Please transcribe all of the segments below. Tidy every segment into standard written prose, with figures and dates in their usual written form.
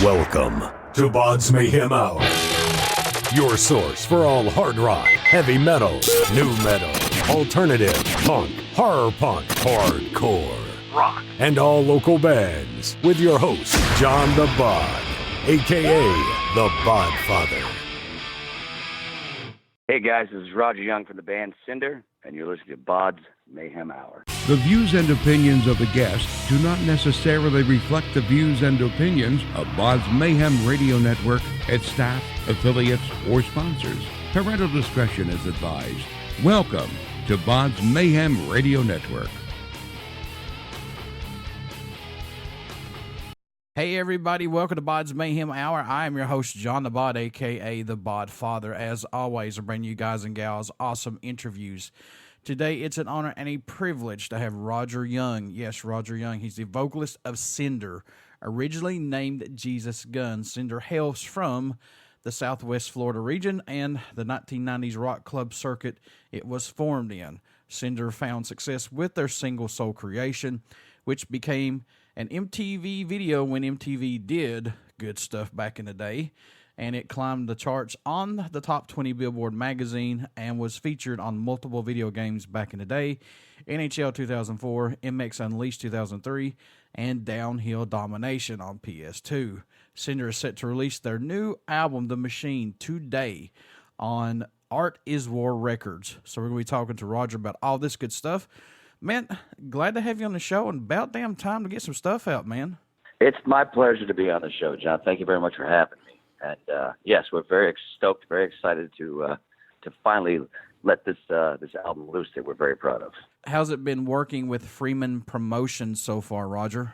Welcome to BODS Mayhem Hour, your source for all hard rock, heavy metal, new metal, alternative, punk, horror punk, hardcore, rock, and all local bands, with your host, John the Bod, a.k.a. the Bodfather. Hey guys, this is Roger Young from the band Cinder, and you're listening to BODS Mayhem Hour. The views and opinions of the guests do not necessarily reflect the views and opinions of BODS Mayhem Radio Network, its staff, affiliates, or sponsors. Parental discretion is advised. Welcome to BODS Mayhem Radio Network. Hey everybody, welcome to BODS Mayhem Hour. I am your host, John the Bod, a.k.a. the Bodfather. As always, I bring you guys and gals awesome interviews. Today, it's an honor and a privilege to have Roger Young. Yes, Roger Young. He's the vocalist of Cinder. Originally named Jesus Gun, Cinder hails from the Southwest Florida region and the 1990s rock club circuit it was formed in. Cinder found success with their single Soul Creation, which became an MTV video when MTV did good stuff back in the day, and it climbed the charts on the top 20 Billboard magazine and was featured on multiple video games back in the day, NHL 2004, MX Unleashed 2003, and Downhill Domination on PS2. Cinder is set to release their new album, The Machine, today on Art Is War Records. So we're going to be talking to Roger about all this good stuff. Man, glad to have you on the show, and about damn time to get some stuff out, man. It's my pleasure to be on the show, John. Thank you very much for having me. And yes, we're very stoked, very excited to finally let this album loose that we're very proud of. How's it been working with Freeman Promotions so far, Roger?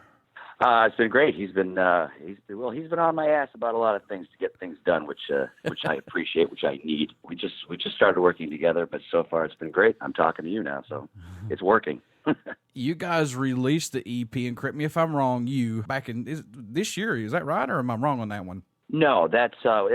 It's been great. He's been on my ass about a lot of things to get things done, which I appreciate, which I need. We just started working together, but so far it's been great. I'm talking to you now, so it's working. You guys released the EP, and correct me if I'm wrong, back in this year, is that right, or am I wrong on that one? No, that's a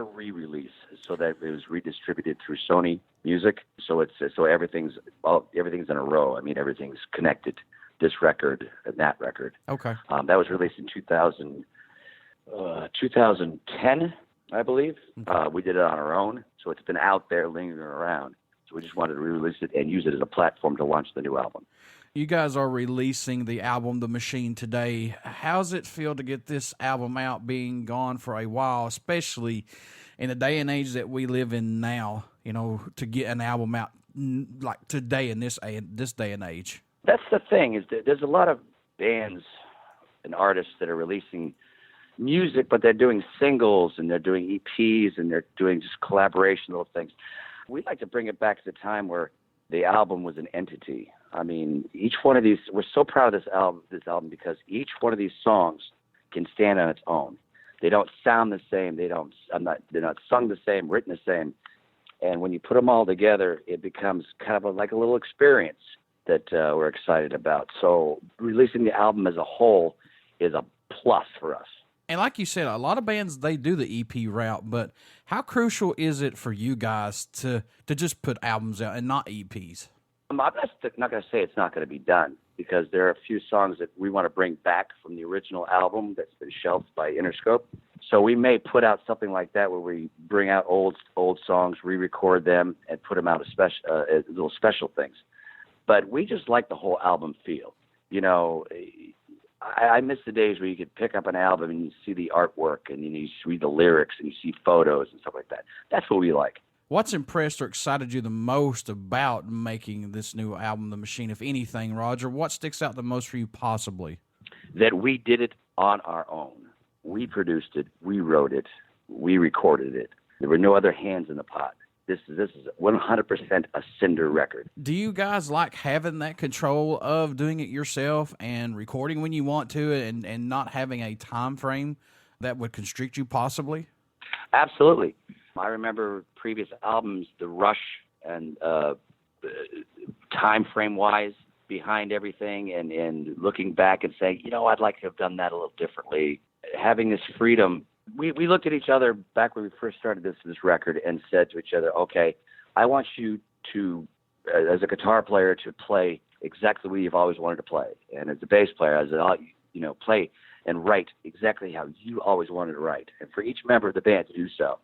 re-release, so that it was redistributed through Sony Music. So everything's in a row. I mean, everything's connected. This record and that record. Okay. That was released in 2010, I believe. Okay. We did it on our own, so it's been out there lingering around. So we just wanted to re-release it and use it as a platform to launch the new album. You guys are releasing the album, The Machine, today. How's it feel to get this album out, being gone for a while, especially in the day and age that we live in now, you know, to get an album out like today in this day and age? That's the thing, is that there's a lot of bands and artists that are releasing music, but they're doing singles and they're doing EPs and they're doing just collaboration little things. We'd like to bring it back to the time where the album was an entity. I mean, each one of these, we're so proud of this album because each one of these songs can stand on its own. They don't sound the same. They're not sung the same, written the same. And when you put them all together, it becomes kind of like a little experience that we're excited about. So releasing the album as a whole is a plus for us. And like you said, a lot of bands, they do the EP route, but how crucial is it for you guys to just put albums out and not EPs? I'm not going to say it's not going to be done, because there are a few songs that we want to bring back from the original album that's been shelved by Interscope. So we may put out something like that where we bring out old songs, re-record them, and put them out as little special things. But we just like the whole album feel. You know, I miss the days where you could pick up an album and you see the artwork and you read the lyrics and you see photos and stuff like that. That's what we like. What's impressed or excited you the most about making this new album, The Machine, if anything, Roger? What sticks out the most for you possibly? That we did it on our own. We produced it. We wrote it. We recorded it. There were no other hands in the pot. This is 100% a Cinder record. Do you guys like having that control of doing it yourself and recording when you want to, and not having a time frame that would constrict you possibly? Absolutely. I remember previous albums, the rush and time frame wise behind everything, and looking back and saying, you know, I'd like to have done that a little differently. Having this freedom. We looked at each other back when we first started this record and said to each other, okay, I want you to, as a guitar player, to play exactly what you've always wanted to play. And as a bass player, play and write exactly how you always wanted to write, and for each member of the band to do so.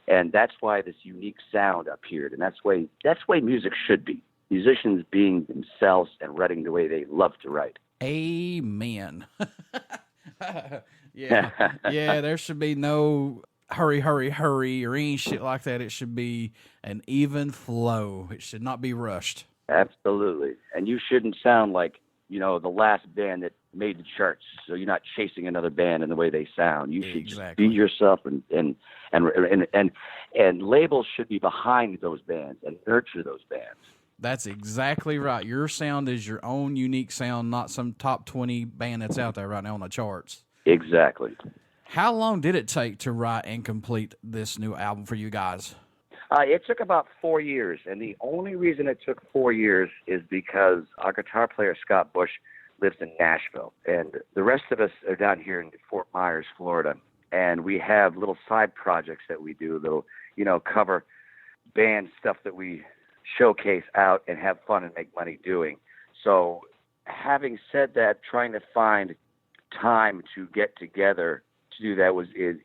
And that's why this unique sound appeared, and that's the way music should be. Musicians being themselves and writing the way they love to write. Amen. Yeah. Yeah, there should be no hurry, hurry, hurry or any shit like that. It should be an even flow. It should not be rushed. Absolutely. And you shouldn't sound like, the last band that made the charts. So you're not chasing another band in the way they sound. You should just be yourself, and labels should be behind those bands and nurture those bands. That's exactly right. Your sound is your own unique sound, not some top 20 band that's out there right now on the charts. Exactly. How long did it take to write and complete this new album for you guys? It took about 4 years, and the only reason it took 4 years is because our guitar player, Scott Bush, lives in Nashville, and the rest of us are down here in Fort Myers, Florida, and we have little side projects that we do, little, cover band stuff that we showcase out and have fun and make money doing. So having said that, trying to find time to get together to do that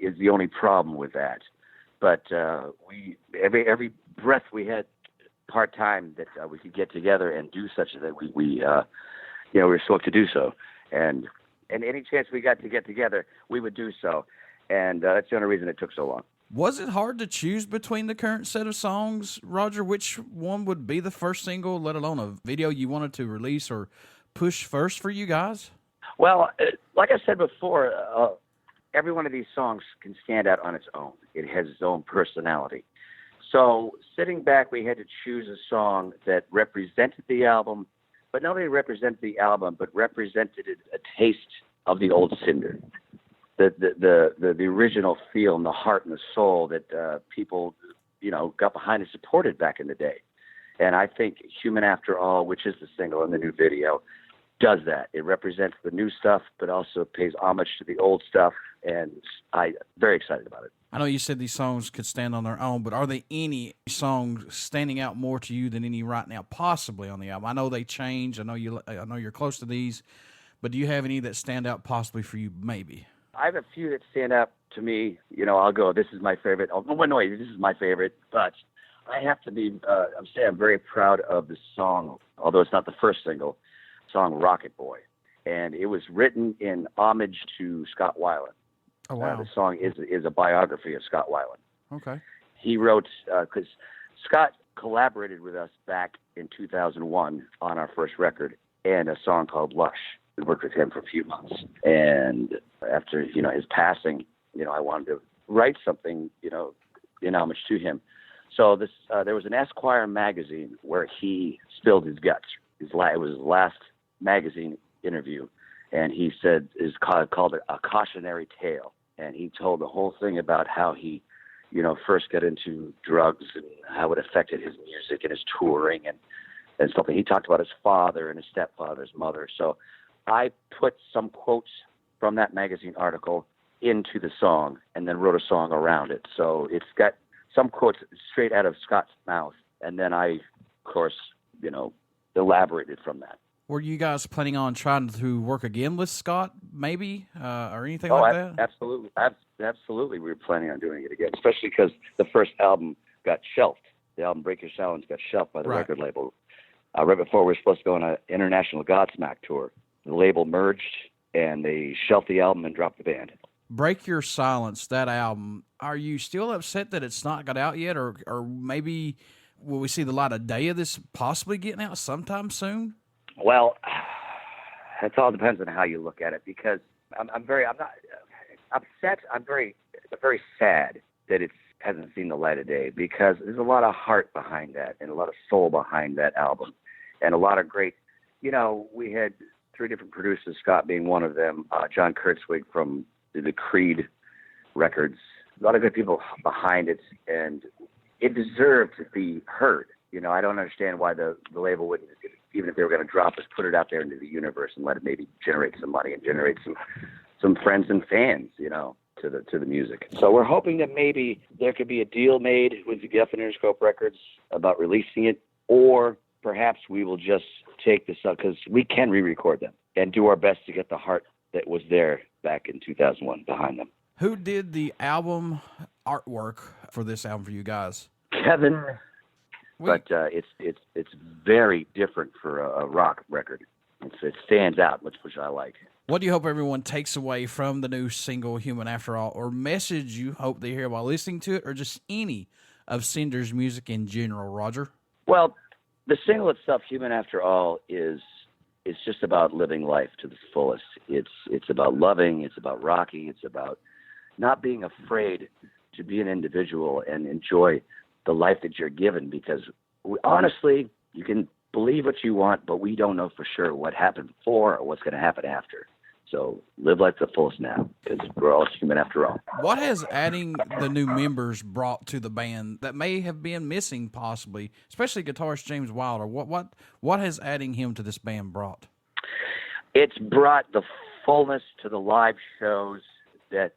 is the only problem with that. But we every breath we had part time that we could get together and do such that we were stoked to do so, and any chance we got to get together, we would do so, and that's the only reason it took so long. Was it hard to choose between the current set of songs, Roger? Which one would be the first single, let alone a video you wanted to release or push first for you guys? Well, like I said before, every one of these songs can stand out on its own. It has its own personality. So sitting back, we had to choose a song that represented the album, but not only represented the album, but represented a taste of the old Cinder, the original feel and the heart and the soul that people, got behind and supported back in the day. And I think Human After All, which is the single in the new video, does that. It represents the new stuff, but also pays homage to the old stuff, and I'm very excited about it. I know you said these songs could stand on their own, but are there any songs standing out more to you than any right now, possibly on the album? I know they change. I know you're close to these, but do you have any that stand out possibly for you, maybe? I have a few that stand out to me. I'll go, this is my favorite. Oh, no, this is my favorite, but I have to be, I'm very proud of the song, although it's not the first single, song Rocket Boy. And it was written in homage to Scott Weiland. Oh, wow. The song is a biography of Scott Weiland. Okay. He wrote, because Scott collaborated with us back in 2001 on our first record and a song called Lush. We worked with him for a few months. And after, his passing, I wanted to write something, in homage to him. So there was an Esquire magazine where he spilled his guts. It was his last magazine interview, and he said it's called a cautionary tale, and he told the whole thing about how he first got into drugs and how it affected his music and his touring and stuff. And he talked about his father and his stepfather, his mother. So I put some quotes from that magazine article into the song and then wrote a song around it. So it's got some quotes straight out of Scott's mouth, and then I, of course, elaborated from that. Were you guys planning on trying to work again with Scott, maybe, or anything like that? Absolutely. Absolutely, we were planning on doing it again, especially because the first album got shelved. The album Break Your Silence got shelved by the record label. Right before we were supposed to go on an international Godsmack tour. The label merged, and they shelved the album and dropped the band. Break Your Silence, that album, are you still upset that it's not got out yet, or maybe will we see the light of day of this possibly getting out sometime soon? Well, it all depends on how you look at it, because I'm not upset. I'm very sad that it hasn't seen the light of day, because there's a lot of heart behind that and a lot of soul behind that album, and a lot of great, we had 3 different producers, Scott being one of them, John Kurtzwig from the Creed records, a lot of good people behind it, and it deserved to be heard. I don't understand why the label wouldn't, even if they were going to drop us, put it out there into the universe and let it maybe generate some money and generate some friends and fans, to the music. So we're hoping that maybe there could be a deal made with the Geffen Interscope Records about releasing it, or perhaps we will just take this up, because we can re-record them and do our best to get the heart that was there back in 2001 behind them. Who did the album artwork for this album for you guys? Kevin, but it's very different for a rock record. It stands out, which I like. What do you hope everyone takes away from the new single, Human After All, or message you hope they hear while listening to it, or just any of Cinder's music in general, Roger? Well, the single itself, Human After All, is just about living life to the fullest. It's about loving, it's about rocking, it's about not being afraid to be an individual and enjoy the life that you're given, because honestly, you can believe what you want, but we don't know for sure what happened before or what's going to happen after. So live life to the fullest now, because we're all human after all. What has adding the new members brought to the band that may have been missing, possibly, especially guitarist James Wilder? What has adding him to this band brought? It's brought the fullness to the live shows that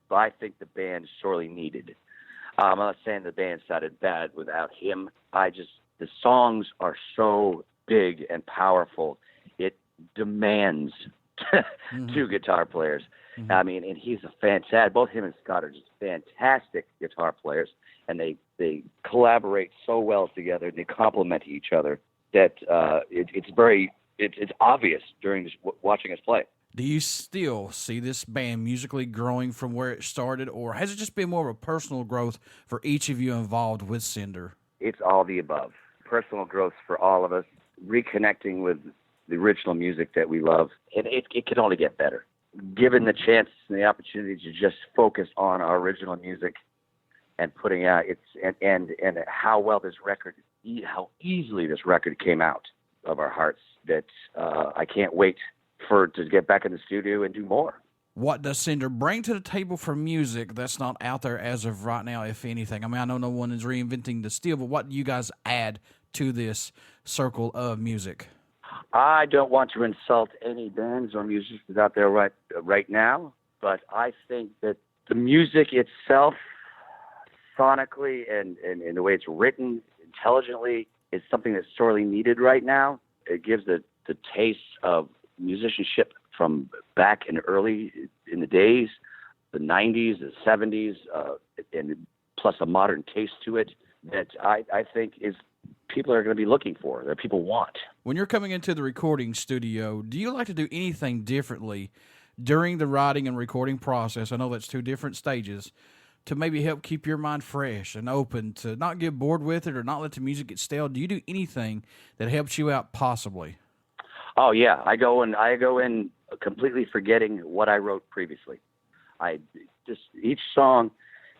I think the band sorely needed. I'm not saying the band sounded bad without him. The songs are so big and powerful. It demands two guitar players. Mm-hmm. I mean, and he's a fantastic, both him and Scott are just fantastic guitar players, and they collaborate so well together, and they complement each other that it's obvious during watching us play. Do you still see this band musically growing from where it started, or has it just been more of a personal growth for each of you involved with Cinder? It's all the above. Personal growth for all of us, reconnecting with the original music that we love, and it can only get better. Given the chance and the opportunity to just focus on our original music and putting out and how well this record, how easily this record came out of our hearts, that I can't wait to get back in the studio and do more. What does Cinder bring to the table for music that's not out there as of right now, if anything? I mean, I know no one is reinventing the steel, but what do you guys add to this circle of music? I don't want to insult any bands or musicians out there right now, but I think that the music itself, sonically and the way it's written intelligently, is something that's sorely needed right now. It gives the taste of musicianship from back early in the days, the 90s, the 70s, and plus a modern taste to it that I think is people are going to be looking for, that people want. When you're coming into the recording studio, do you like to do anything differently during the writing and recording process? I know that's two different stages, to maybe help keep your mind fresh and open, to not get bored with it or not let the music get stale. Do you do anything that helps you out possibly? Oh yeah, I go in completely forgetting what I wrote previously. Each song,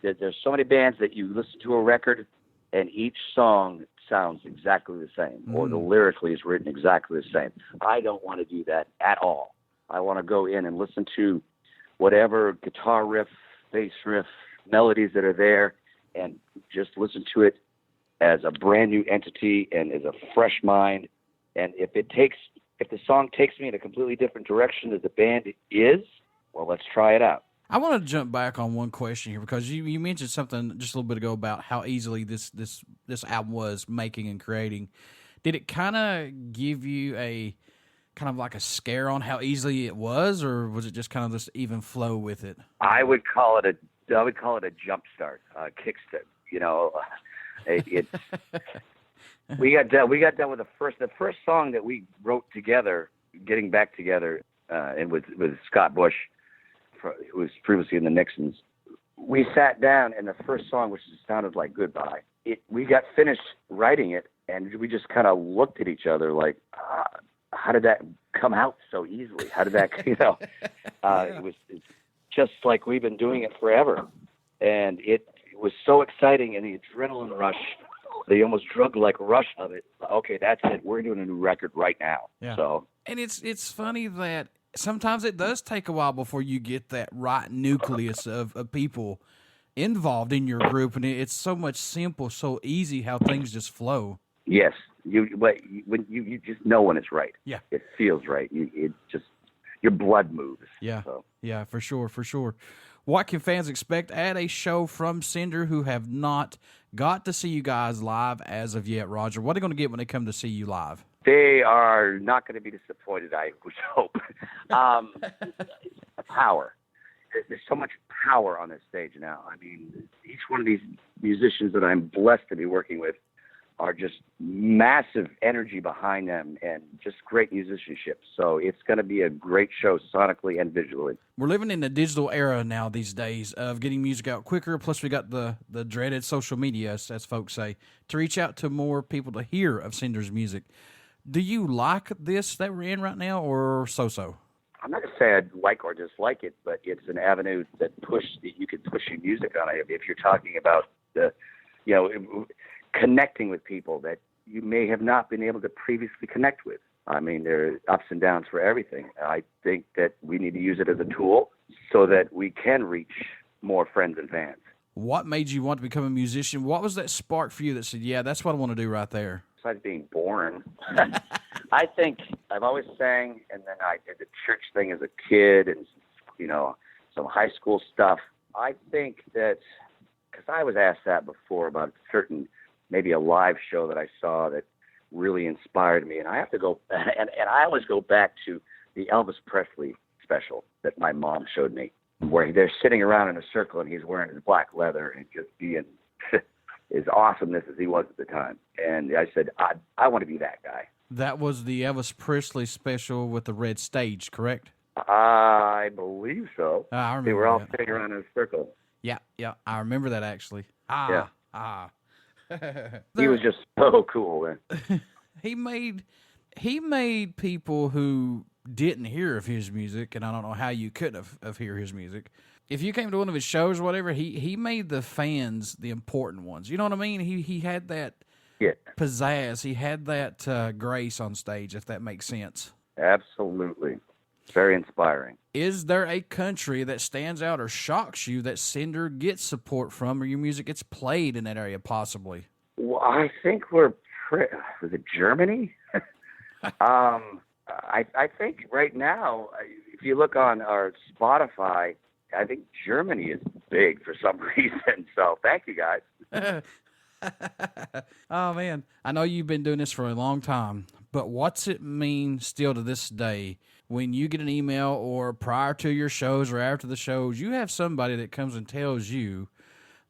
there's so many bands that you listen to a record and each song sounds exactly the same, or the lyrically is written exactly the same. I don't want to do that at all. I want to go in and listen to whatever guitar riff, bass riff, melodies that are there, and just listen to it as a brand new entity and as a fresh mind. And if the song takes me in a completely different direction that the band is, well, let's try it out. I want to jump back on one question here, because you mentioned something just a little bit ago about how easily this album was making and creating. Did it kind of give you a kind of like a scare on how easily it was, or was it just kind of this even flow with it? I would call it a jump start, kickstart. You know, we got done with the first song that we wrote together, getting back together, and with Scott Bush, who was previously in the Nixons. We sat down, and the first song, which sounded like Goodbye, we got finished writing it, and we just kind of looked at each other like, how did that come out so easily? How did that, it's just like we've been doing it forever. And it was so exciting, and the adrenaline rush, the almost drug-like rush of it. Okay, that's it. We're doing a new record right now. Yeah. So, and it's funny that sometimes it does take a while before you get that right nucleus of people involved in your group, and it's so much simple, so easy how things just flow. Yes, you just know when it's right. Yeah, it feels right. It just your blood moves. Yeah, so. Yeah, for sure. What can fans expect at a show from Cinder who have not got to see you guys live as of yet, Roger? What are they going to get when they come to see you live? They are not going to be disappointed, I would hope. power. There's so much power on this stage now. I mean, each one of these musicians that I'm blessed to be working with are just massive energy behind them and just great musicianship. So it's going to be a great show sonically and visually. We're living in the digital era now these days of getting music out quicker. Plus, we got the dreaded social media, as folks say, to reach out to more people to hear of Cinders' music. Do you like this that we're in right now, or so-so? I'm not going to say I like or dislike it, but it's an avenue that you can push your music on it. If you're talking about connecting with people that you may have not been able to previously connect with. I mean, there are ups and downs for everything. I think that we need to use it as a tool so that we can reach more friends and fans. What made you want to become a musician? What was that spark for you that said, yeah, that's what I want to do right there? Besides being born, I think I've always sang, and then I did the church thing as a kid and, some high school stuff. I think that, because I was asked that before about maybe a live show that I saw that really inspired me. And I have to go, and I always go back to the Elvis Presley special that my mom showed me, where they're sitting around in a circle and he's wearing his black leather and just being as awesomeness as he was at the time. And I said, I want to be that guy. That was the Elvis Presley special with the red stage, correct? I believe so. I remember they were all that. sitting around in a circle. Yeah, I remember that actually. He was just so cool, man. He made people who didn't hear of his music, and I don't know how you could have hear his music. If you came to one of his shows or whatever, he made the fans the important ones. You know what I mean? He had that pizzazz. He had that grace on stage, if that makes sense. Absolutely. Very inspiring. Is there a country that stands out or shocks you that Cinder gets support from, or your music gets played in that area possibly? Well, I think was it Germany? I think right now, if you look on our Spotify, I think Germany is big for some reason. So thank you, guys. Oh, man. I know you've been doing this for a long time, but what's it mean still to this day when you get an email or prior to your shows or after the shows, you have somebody that comes and tells you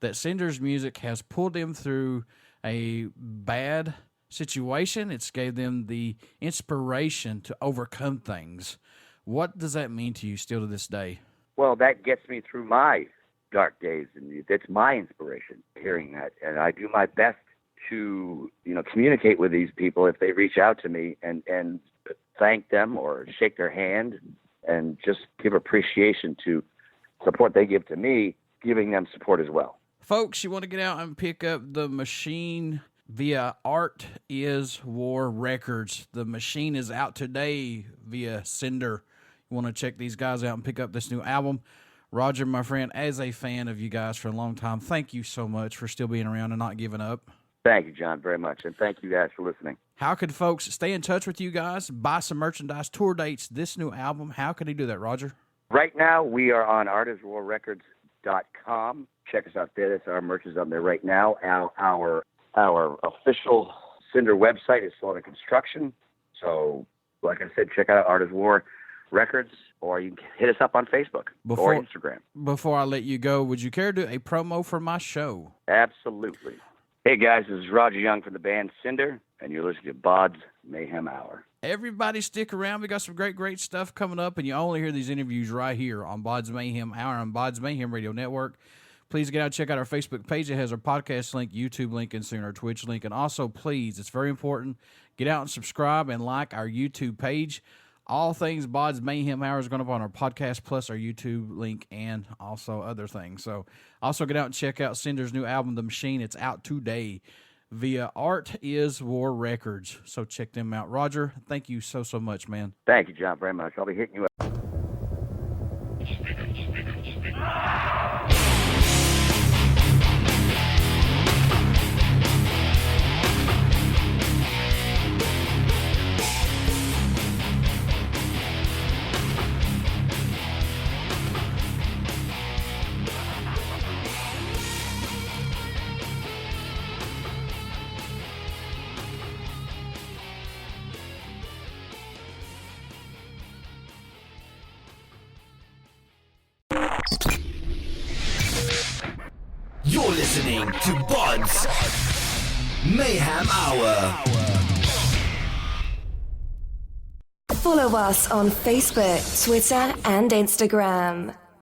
that Cinders' music has pulled them through a bad situation? It's gave them the inspiration to overcome things. What does that mean to you still to this day? Well, that gets me through my dark days, and that's my inspiration, hearing that. And I do my best to, communicate with these people if they reach out to me and thank them or shake their hand and just give appreciation to support they give to me, giving them support as well. Folks, you want to get out and pick up the Machine via Art is War Records. The Machine is out today via Cinder. You want to check these guys out and pick up this new album. Roger, my friend, as a fan of you guys for a long time, thank you so much for still being around and not giving up. Thank you, John, very much. And thank you guys for listening. How could folks stay in touch with you guys, buy some merchandise, tour dates, this new album? How can they do that, Roger? Right now, we are on artiswarrecords.com. Check us out there. Our merch is on there right now. Our official Cinder website is still under construction. So, like I said, check out Art is War Records, or you can hit us up on Facebook or Instagram. Before I let you go, would you care to do a promo for my show? Absolutely. Hey, guys, this is Roger Young from the band Cinder, and you're listening to BODS Mayhem Hour. Everybody stick around. We got some great stuff coming up, and you only hear these interviews right here on BODS Mayhem Hour on BODS Mayhem Radio Network. Please get out and check out our Facebook page. It has our podcast link, YouTube link, and soon our Twitch link. And also, please, it's very important, get out and subscribe and like our YouTube page. All things BODS Mayhem Hour is going up on our podcast, plus our YouTube link, and also other things. So also get out and check out Cinder's new album, The Machine. It's out today via Art is War Records. So check them out. Roger, thank you so much, man. Thank you, John, very much. I'll be hitting you up. You're listening to BODS Mayhem Hour. Follow us on Facebook, Twitter, and Instagram.